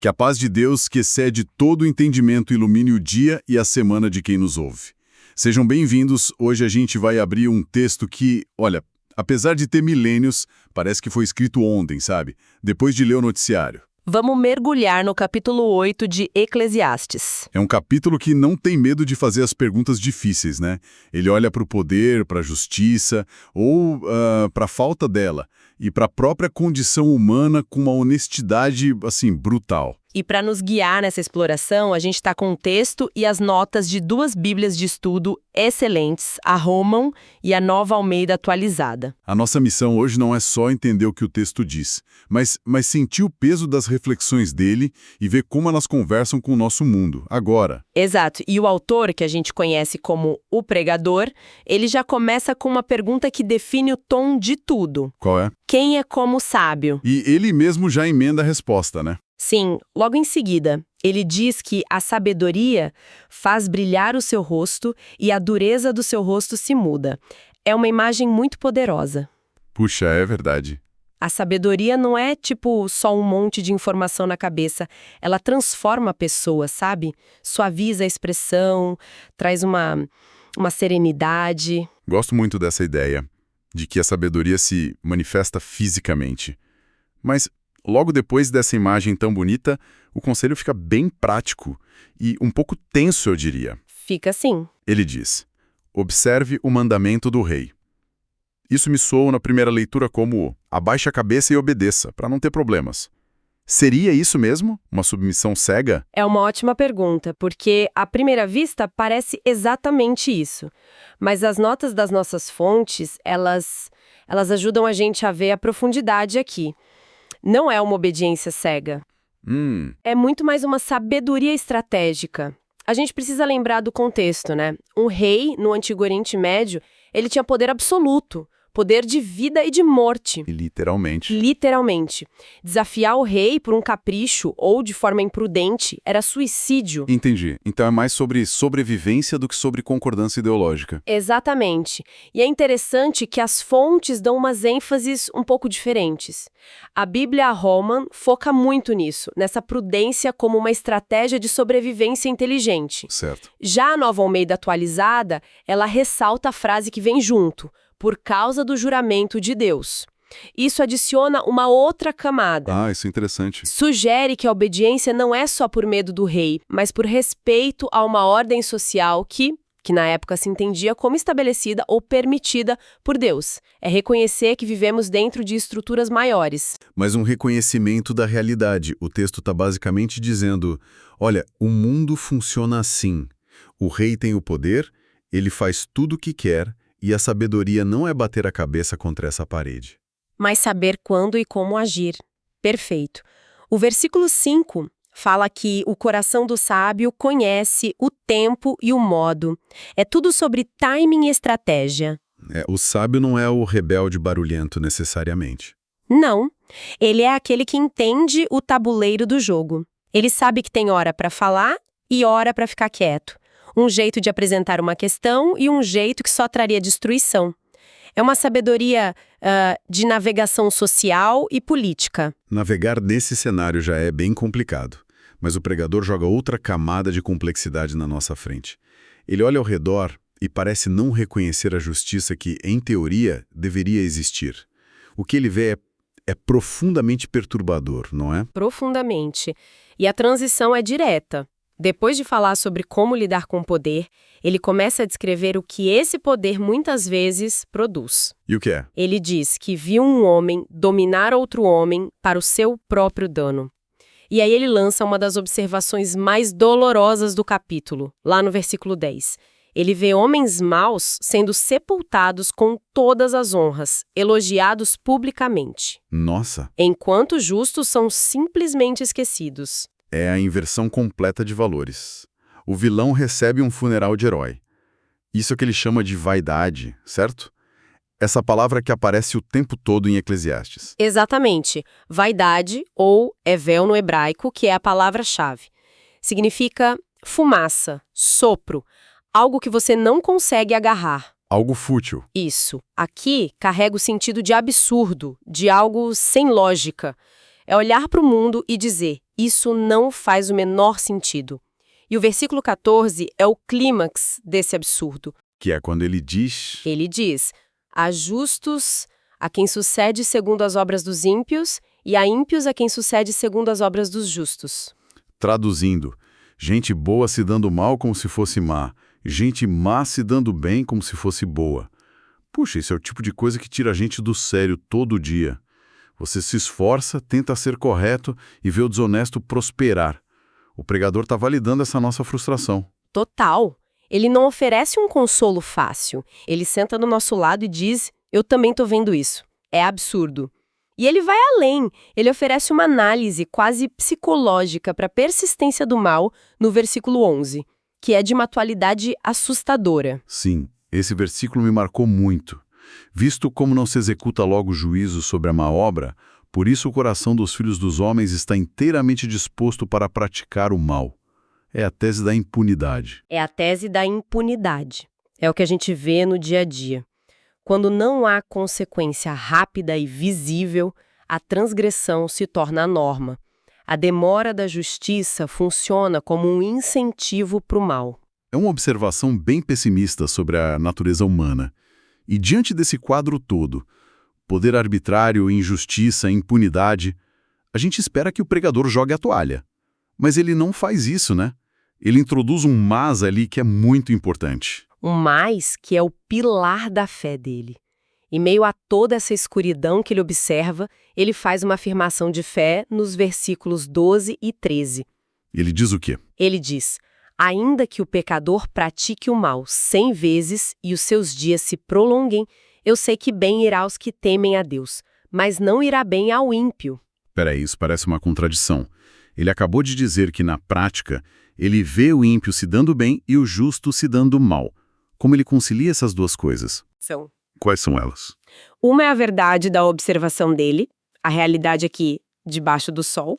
Que a paz de Deus, que excede todo o entendimento, ilumine o dia e a semana de quem nos ouve. Sejam bem-vindos. Hoje a gente vai abrir um texto que, olha, apesar de ter milênios, parece que foi escrito ontem, sabe? Depois de ler o noticiário. Vamos mergulhar no capítulo 8 de Eclesiastes. É um capítulo que não tem medo de fazer as perguntas difíceis, né? Ele olha para o poder, para a justiça ou para a falta dela e para a própria condição humana com uma honestidade, assim, brutal. E para nos guiar nessa exploração, a gente está com o texto e as notas de duas bíblias de estudo excelentes, a Holman e a Nova Almeida Atualizada. A nossa missão hoje não é só entender o que o texto diz, mas sentir o peso das reflexões dele e ver como elas conversam com o nosso mundo, agora. Exato. E o autor, que a gente conhece como o pregador, ele já começa com uma pergunta que define o tom de tudo. Qual é? Quem é como sábio? E ele mesmo já emenda a resposta, né? Sim, logo em seguida, ele diz que a sabedoria faz brilhar o seu rosto e a dureza do seu rosto se muda. É uma imagem muito poderosa. Puxa, é verdade. A sabedoria não é tipo só um monte de informação na cabeça. Ela transforma a pessoa, sabe? Suaviza a expressão, traz uma serenidade. Gosto muito dessa ideia, de que a sabedoria se manifesta fisicamente. Mas logo depois dessa imagem tão bonita, o conselho fica bem prático e um pouco tenso, eu diria. Fica assim. Ele diz: observe o mandamento do rei. Isso me soou na primeira leitura como abaixe a cabeça e obedeça, para não ter problemas. Seria isso mesmo? Uma submissão cega? É uma ótima pergunta, porque à primeira vista parece exatamente isso. Mas as notas das nossas fontes, elas ajudam a gente a ver a profundidade aqui. Não é uma obediência cega. É muito mais uma sabedoria estratégica. A gente precisa lembrar do contexto, né? Um rei, no Antigo Oriente Médio, ele tinha poder absoluto. Poder de vida e de morte. Literalmente. Literalmente. Desafiar o rei por um capricho ou de forma imprudente era suicídio. Entendi. Então é mais sobre sobrevivência do que sobre concordância ideológica. Exatamente. E é interessante que as fontes dão umas ênfases um pouco diferentes. A Bíblia Holman foca muito nisso, nessa prudência como uma estratégia de sobrevivência inteligente. Certo. Já a Nova Almeida Atualizada, ela ressalta a frase que vem junto: por causa do juramento de Deus. Isso adiciona uma outra camada. Ah, isso é interessante. Sugere que a obediência não é só por medo do rei, mas por respeito a uma ordem social que na época se entendia como estabelecida ou permitida por Deus. É reconhecer que vivemos dentro de estruturas maiores. Mas um reconhecimento da realidade. O texto está basicamente dizendo, olha, o mundo funciona assim. O rei tem o poder, ele faz tudo o que quer, e a sabedoria não é bater a cabeça contra essa parede. Mas saber quando e como agir. Perfeito. O versículo 5 fala que o coração do sábio conhece o tempo e o modo. É tudo sobre timing e estratégia. O sábio não é o rebelde barulhento necessariamente. Não. Ele é aquele que entende o tabuleiro do jogo. Ele sabe que tem hora para falar e hora para ficar quieto. Um jeito de apresentar uma questão e um jeito que só traria destruição. É uma sabedoria de navegação social e política. Navegar nesse cenário já é bem complicado, mas o pregador joga outra camada de complexidade na nossa frente. Ele olha ao redor e parece não reconhecer a justiça que, em teoria, deveria existir. O que ele vê é profundamente perturbador, não é? Profundamente. E a transição é direta. Depois de falar sobre como lidar com o poder, ele começa a descrever o que esse poder muitas vezes produz. E o que é? Ele diz que viu um homem dominar outro homem para o seu próprio dano. E aí ele lança uma das observações mais dolorosas do capítulo, lá no versículo 10. Ele vê homens maus sendo sepultados com todas as honras, elogiados publicamente. Nossa! Enquanto justos são simplesmente esquecidos. É a inversão completa de valores. O vilão recebe um funeral de herói. Isso é o que ele chama de vaidade, certo? Essa palavra que aparece o tempo todo em Eclesiastes. Exatamente. Vaidade, ou hevel no hebraico, que é a palavra-chave. Significa fumaça, sopro, algo que você não consegue agarrar. Algo fútil. Isso. Aqui carrega o sentido de absurdo, de algo sem lógica. É olhar para o mundo e dizer, Isso não faz o menor sentido. E o versículo 14 é o clímax desse absurdo. Que é quando ele diz... Ele diz: há justos a quem sucede segundo as obras dos ímpios, e há ímpios a quem sucede segundo as obras dos justos. Traduzindo, gente boa se dando mal como se fosse má, gente má se dando bem como se fosse boa. Puxa, esse é o tipo de coisa que tira a gente do sério todo dia. Você se esforça, tenta ser correto e vê o desonesto prosperar. O pregador está validando essa nossa frustração. Total. Ele não oferece um consolo fácil. Ele senta do nosso lado e diz: eu também tô vendo isso. É absurdo. E ele vai além. Ele oferece uma análise quase psicológica para a persistência do mal no versículo 11, que é de uma atualidade assustadora. Sim, esse versículo me marcou muito. Visto como não se executa logo o juízo sobre a má obra, por isso o coração dos filhos dos homens está inteiramente disposto para praticar o mal. É a tese da impunidade. É a tese da impunidade. É o que a gente vê no dia a dia. Quando não há consequência rápida e visível, a transgressão se torna a norma. A demora da justiça funciona como um incentivo para o mal. É uma observação bem pessimista sobre a natureza humana. E diante desse quadro todo, poder arbitrário, injustiça, impunidade, a gente espera que o pregador jogue a toalha. Mas ele não faz isso, né? Ele introduz um mas ali que é muito importante. Um mais que é o pilar da fé dele. Em meio a toda essa escuridão que ele observa, ele faz uma afirmação de fé nos versículos 12 e 13. Ele diz o quê? Ele diz: ainda que o pecador pratique o mal 100 vezes e os seus dias se prolonguem, eu sei que bem irá aos que temem a Deus, mas não irá bem ao ímpio. Peraí, isso parece uma contradição. Ele acabou de dizer que, na prática, ele vê o ímpio se dando bem e o justo se dando mal. Como ele concilia essas duas coisas? Quais são elas? Uma é a verdade da observação dele, a realidade aqui debaixo do sol.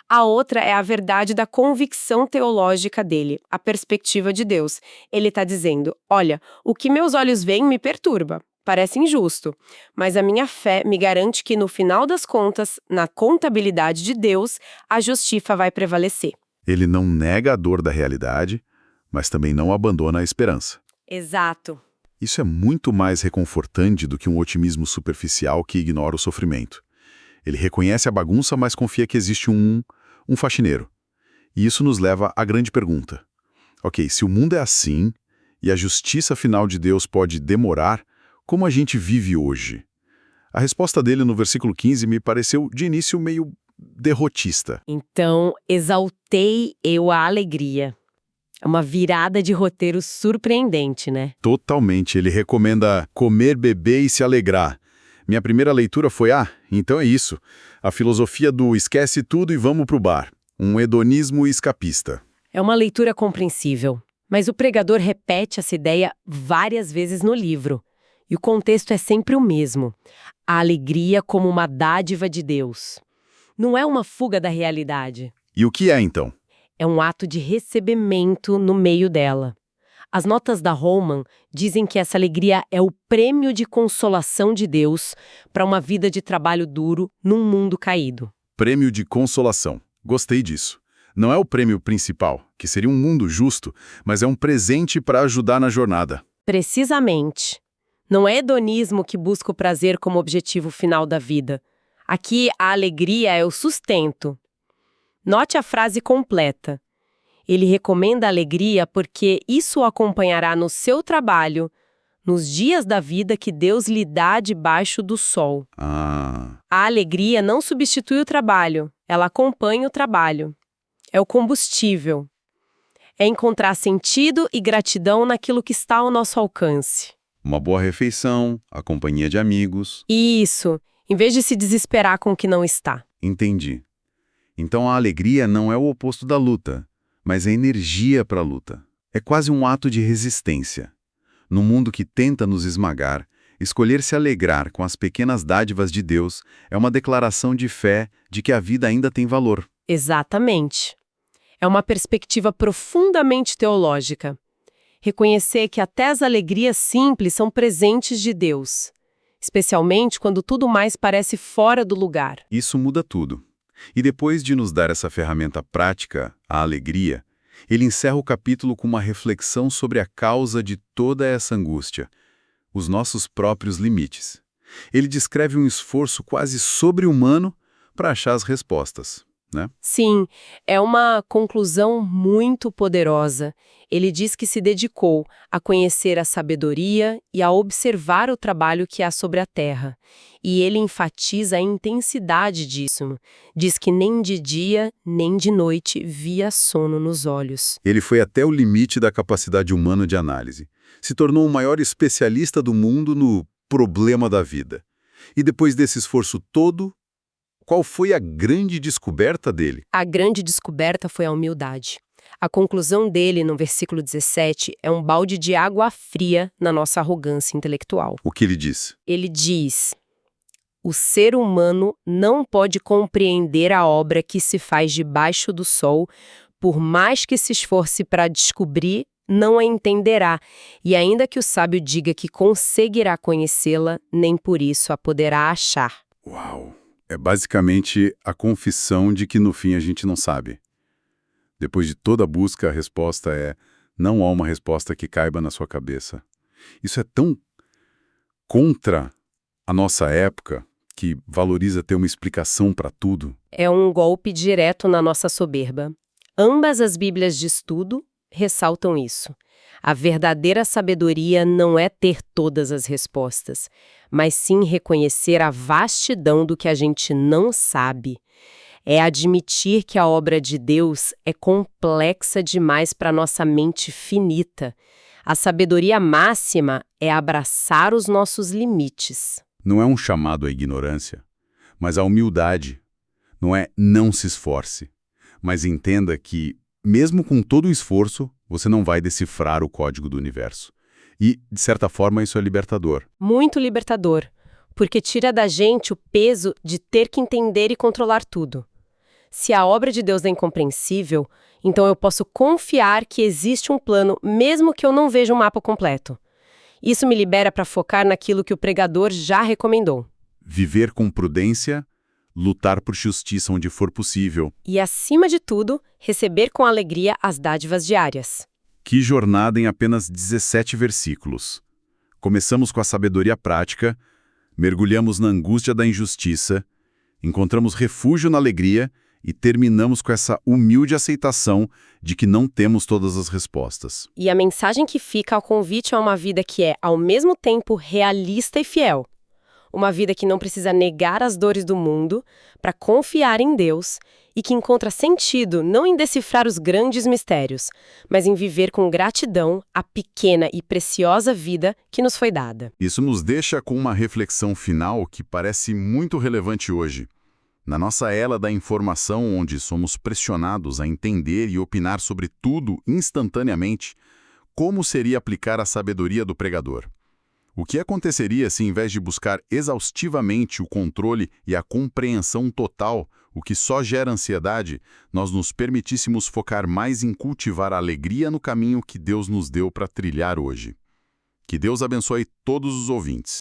A outra é a verdade da convicção teológica dele, a perspectiva de Deus. Ele está dizendo: olha, o que meus olhos veem me perturba, parece injusto, mas a minha fé me garante que no final das contas, na contabilidade de Deus, a justiça vai prevalecer. Ele não nega a dor da realidade, mas também não abandona a esperança. Exato. Isso é muito mais reconfortante do que um otimismo superficial que ignora o sofrimento. Ele reconhece a bagunça, mas confia que existe um faxineiro. E isso nos leva à grande pergunta. Ok, se o mundo é assim, e a justiça final de Deus pode demorar, como a gente vive hoje? A resposta dele no versículo 15 me pareceu, de início, meio derrotista. Então, exaltei eu a alegria. É uma virada de roteiro surpreendente, né? Totalmente. Ele recomenda comer, beber e se alegrar. Minha primeira leitura foi, então é isso. A filosofia do esquece tudo e vamos pro bar. Um hedonismo escapista. É uma leitura compreensível, mas o pregador repete essa ideia várias vezes no livro. E o contexto é sempre o mesmo. A alegria como uma dádiva de Deus. Não é uma fuga da realidade. E o que é, então? É um ato de recebimento no meio dela. As notas da Holman dizem que essa alegria é o prêmio de consolação de Deus para uma vida de trabalho duro num mundo caído. Prêmio de consolação. Gostei disso. Não é o prêmio principal, que seria um mundo justo, mas é um presente para ajudar na jornada. Precisamente. Não é hedonismo que busca o prazer como objetivo final da vida. Aqui a alegria é o sustento. Note a frase completa. Ele recomenda a alegria porque isso o acompanhará no seu trabalho, nos dias da vida que Deus lhe dá debaixo do sol. A alegria não substitui o trabalho, ela acompanha o trabalho. É o combustível. É encontrar sentido e gratidão naquilo que está ao nosso alcance. Uma boa refeição, a companhia de amigos. Isso, em vez de se desesperar com o que não está. Entendi. Então a alegria não é o oposto da luta, mas é energia para a luta. É quase um ato de resistência. No mundo que tenta nos esmagar, escolher se alegrar com as pequenas dádivas de Deus é uma declaração de fé de que a vida ainda tem valor. Exatamente. É uma perspectiva profundamente teológica. Reconhecer que até as alegrias simples são presentes de Deus, especialmente quando tudo mais parece fora do lugar. Isso muda tudo. E depois de nos dar essa ferramenta prática, a alegria, ele encerra o capítulo com uma reflexão sobre a causa de toda essa angústia, os nossos próprios limites. Ele descreve um esforço quase sobre-humano para achar as respostas, né? Sim, é uma conclusão muito poderosa. Ele diz que se dedicou a conhecer a sabedoria e a observar o trabalho que há sobre a terra. E ele enfatiza a intensidade disso. Diz que nem de dia, nem de noite via sono nos olhos. Ele foi até o limite da capacidade humana de análise. Se tornou o maior especialista do mundo no problema da vida. E depois desse esforço todo, qual foi a grande descoberta dele? A grande descoberta foi a humildade. A conclusão dele, no versículo 17, é um balde de água fria na nossa arrogância intelectual. O que ele diz? Ele diz: o ser humano não pode compreender a obra que se faz debaixo do sol, por mais que se esforce para descobrir, não a entenderá, e ainda que o sábio diga que conseguirá conhecê-la, nem por isso a poderá achar. Uau! É basicamente a confissão de que no fim a gente não sabe. Depois de toda a busca, a resposta é: não há uma resposta que caiba na sua cabeça. Isso é tão contra a nossa época, que valoriza ter uma explicação para tudo. É um golpe direto na nossa soberba. Ambas as Bíblias de estudo ressaltam isso. A verdadeira sabedoria não é ter todas as respostas, mas sim reconhecer a vastidão do que a gente não sabe. É admitir que a obra de Deus é complexa demais para nossa mente finita. A sabedoria máxima é abraçar os nossos limites. Não é um chamado à ignorância, mas à humildade. Não é não se esforce, mas entenda que, mesmo com todo o esforço, você não vai decifrar o código do universo. E, de certa forma, isso é libertador. Muito libertador, porque tira da gente o peso de ter que entender e controlar tudo. Se a obra de Deus é incompreensível, então eu posso confiar que existe um plano, mesmo que eu não veja o mapa completo. Isso me libera para focar naquilo que o pregador já recomendou. Viver com prudência, lutar por justiça onde for possível. E, acima de tudo, receber com alegria as dádivas diárias. Que jornada em apenas 17 versículos. Começamos com a sabedoria prática, mergulhamos na angústia da injustiça, encontramos refúgio na alegria e terminamos com essa humilde aceitação de que não temos todas as respostas. E a mensagem que fica ao convite a uma vida que é, ao mesmo tempo, realista e fiel. Uma vida que não precisa negar as dores do mundo para confiar em Deus e que encontra sentido não em decifrar os grandes mistérios, mas em viver com gratidão a pequena e preciosa vida que nos foi dada. Isso nos deixa com uma reflexão final que parece muito relevante hoje. Na nossa era da informação, onde somos pressionados a entender e opinar sobre tudo instantaneamente, como seria aplicar a sabedoria do pregador? O que aconteceria se, em vez de buscar exaustivamente o controle e a compreensão total, o que só gera ansiedade, nós nos permitíssemos focar mais em cultivar a alegria no caminho que Deus nos deu para trilhar hoje? Que Deus abençoe todos os ouvintes.